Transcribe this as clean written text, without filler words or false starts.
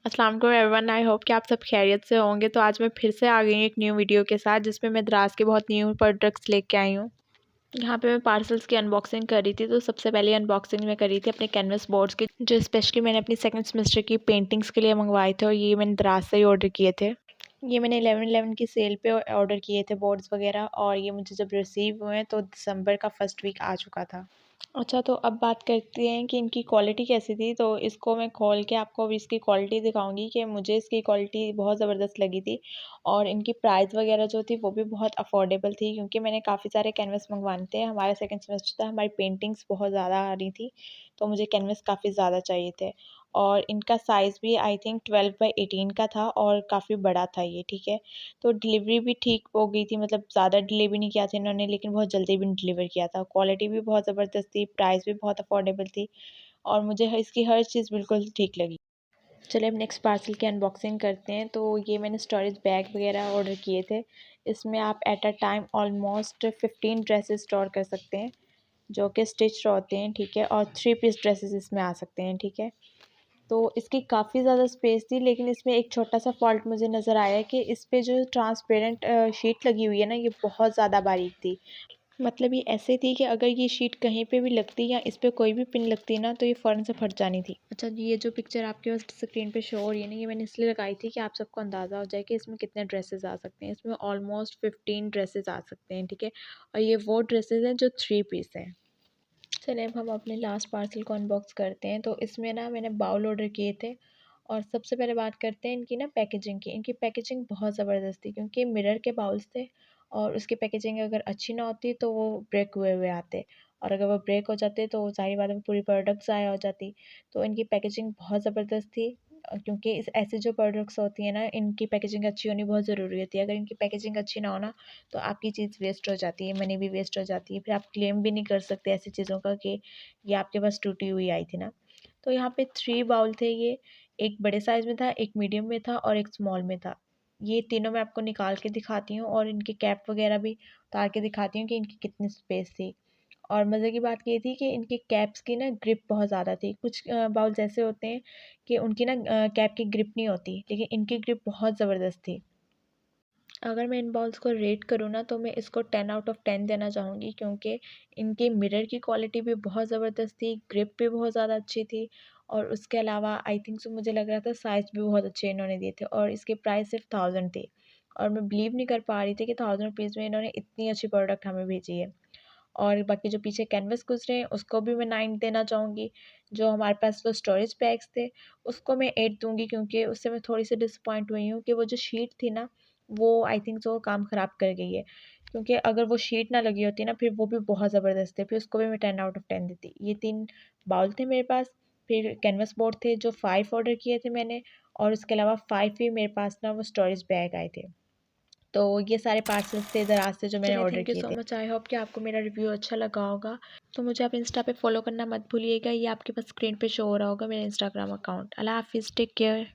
अस्सलाम वालेकुम everyone, I hope कि आप सब खैरियत से होंगे। तो आज मैं फिर से आ गई हूँ एक न्यू वीडियो के साथ, जिसमें मैं दराज के बहुत न्यू प्रोडक्ट्स लेके आई हूँ। यहाँ पे मैं पार्सल्स की अनबॉक्सिंग कर रही थी। तो सबसे पहले अनबॉक्सिंग मैं कर रही थी अपने कैनवस बोर्ड्स की, जो स्पेशली मैंने अपनी सेकंड सेमेस्टर की पेंटिंग्स के लिए मंगवाए थे, और ये मैंने दराज से ही ऑर्डर किए थे। ये मैंने 11/11 की सेल पे ऑर्डर किए थे बोर्ड्स वगैरह, और ये मुझे जब रिसीव हुए तो दिसंबर का फर्स्ट वीक आ चुका था। अच्छा, तो अब बात करते हैं कि इनकी क्वालिटी कैसी थी। तो इसको मैं खोल के आपको अभी इसकी क्वालिटी दिखाऊंगी कि मुझे इसकी क्वालिटी बहुत ज़बरदस्त लगी थी, और इनकी प्राइस वगैरह जो थी वो भी बहुत अफोर्डेबल थी, क्योंकि मैंने काफ़ी सारे कैनवस मंगवाने थे। हमारा सेकंड सेमेस्टर था, हमारी पेंटिंग्स बहुत ज़्यादा आ रही थी, तो मुझे कैनवस काफ़ी ज़्यादा चाहिए थे। और इनका साइज़ भी आई थिंक 12/18 का था, और काफ़ी बड़ा था ये, ठीक है। तो डिलीवरी भी ठीक हो गई थी, मतलब ज़्यादा डिले भी नहीं किया था इन्होंने, लेकिन बहुत जल्दी भी डिलीवर किया था। क्वालिटी भी बहुत ज़बरदस्त थी, प्राइस भी बहुत अफोर्डेबल थी, और मुझे इसकी हर चीज़ बिल्कुल ठीक लगी। चलिए अब नेक्स्ट पार्सल की अनबॉक्सिंग करते हैं। तो ये मैंने स्टोरेज बैग वगैरह ऑर्डर किए थे। इसमें आप at a time almost 15 dresses store कर सकते हैं, जो कि स्टिच्ड होते हैं, ठीक है। और 3 पीस ड्रेसेस इसमें आ सकते हैं, ठीक है। तो इसकी काफ़ी ज़्यादा स्पेस थी, लेकिन इसमें एक छोटा-सा फ़ॉल्ट मुझे नज़र आया कि इस पे जो ट्रांसपेरेंट शीट लगी हुई है ना, ये बहुत ज़्यादा बारीक थी। मतलब ये ऐसे थी कि अगर ये शीट कहीं पे भी लगती या इस पे कोई भी पिन लगती ना, तो ये फ़ौरन से फट जानी थी। अच्छा, ये जो पिक्चर आपके पास स्क्रीन पे शो हो रही है ना, ये मैंने इसलिए लगाई थी कि आप सबको अंदाज़ा हो जाए कि इसमें कितने ड्रेसेस आ सकते हैं। इसमें ऑलमोस्ट 15 ड्रेसेस आ सकते हैं, ठीक है। और ये वो ड्रेसेस हैं जो 3 पीस हैं। चलिए अब हम अपने लास्ट पार्सल को अनबॉक्स करते हैं। तो इसमें ना मैंने बाउल ऑर्डर किए थे, और सबसे पहले बात करते हैं इनकी ना पैकेजिंग की। इनकी पैकेजिंग बहुत ज़बरदस्त थी, क्योंकि मिरर के बाउल्स थे, और उसकी पैकेजिंग अगर अच्छी ना होती तो वो ब्रेक हुए हुए आते, और अगर वो ब्रेक हो जाते तो ज़ाहिर बात है पूरी प्रोडक्ट ज़ाया हो जाती। तो इनकी पैकेजिंग बहुत ज़बरदस्त थी, क्योंकि इस ऐसे जो प्रोडक्ट्स होती हैं ना, इनकी पैकेजिंग अच्छी होनी बहुत ज़रूरी होती है। अगर इनकी पैकेजिंग अच्छी ना हो ना, तो आपकी चीज़ वेस्ट हो जाती है, मनी भी वेस्ट हो जाती है। फिर आप क्लेम भी नहीं कर सकते ऐसी चीज़ों का कि ये आपके पास टूटी हुई आई थी ना। तो यहाँ पे 3 बाउल थे ये, एक बड़े साइज़ में था, एक मीडियम में था, और एक स्मॉल में था। ये तीनों मैं आपको निकाल के दिखाती हूँ, और इनकी कैप वगैरह भी उतार के दिखाती हूँ कि इनकी कितनी स्पेस थी। और मज़े की बात ये थी कि इनकी कैप्स की ना ग्रिप बहुत ज़्यादा थी। कुछ बाउल्स ऐसे होते हैं कि उनकी ना कैप की ग्रिप नहीं होती, लेकिन इनकी ग्रिप बहुत ज़बरदस्त थी। अगर मैं इन बॉल्स को रेट करूँ ना, तो मैं इसको 10 आउट ऑफ़ 10 देना चाहूँगी, क्योंकि इनके मिरर की क्वालिटी भी बहुत ज़बरदस्त थी, ग्रिप भी बहुत ज़्यादा अच्छी थी, और उसके अलावा आई थिंक सो मुझे लग रहा था साइज़ भी बहुत अच्छे इन्होंने दिए थे, और इसके प्राइस सिर्फ 1000 थी, और मैं बिलीव नहीं कर पा रही थी कि 1000 रुपीज़ में इन्होंने इतनी अच्छी प्रोडक्ट हमें भेजी है। और बाकी जो पीछे कैनवस गुज़रे हैं उसको भी मैं 9 देना चाहूँगी। जो हमारे पास वो स्टोरेज बैग्स थे उसको मैं 8 दूँगी, क्योंकि उससे मैं थोड़ी-सी डिसअपॉइंट हुई हूँ कि वो जो शीट थी ना, वो आई थिंक सो काम ख़राब कर गई है। क्योंकि अगर वो शीट ना लगी होती ना, फिर वो भी बहुत ज़बरदस्त थे, फिर उसको भी मैं 10 आउट ऑफ़ 10 देती। ये 3 बाउल थे मेरे पास, फिर कैनवस बोर्ड थे जो 5 ऑर्डर किए थे मैंने, और उसके अलावा 5 ही मेरे पास ना वो स्टोरेज बैग आए थे। तो ये सारे पार्सल्स थे दराज से जो मैंने चलिए, ऑर्डर थैंक यू किए सो थे। मच। आई होप कि आपको मेरा रिव्यू अच्छा लगा होगा। तो मुझे आप इंस्टा पे फॉलो करना मत भूलिएगा। ये आपके पास स्क्रीन पे शो हो रहा होगा मेरा इंस्टाग्राम अकाउंट। अल्लाह हाफ़िज़, टेक केयर।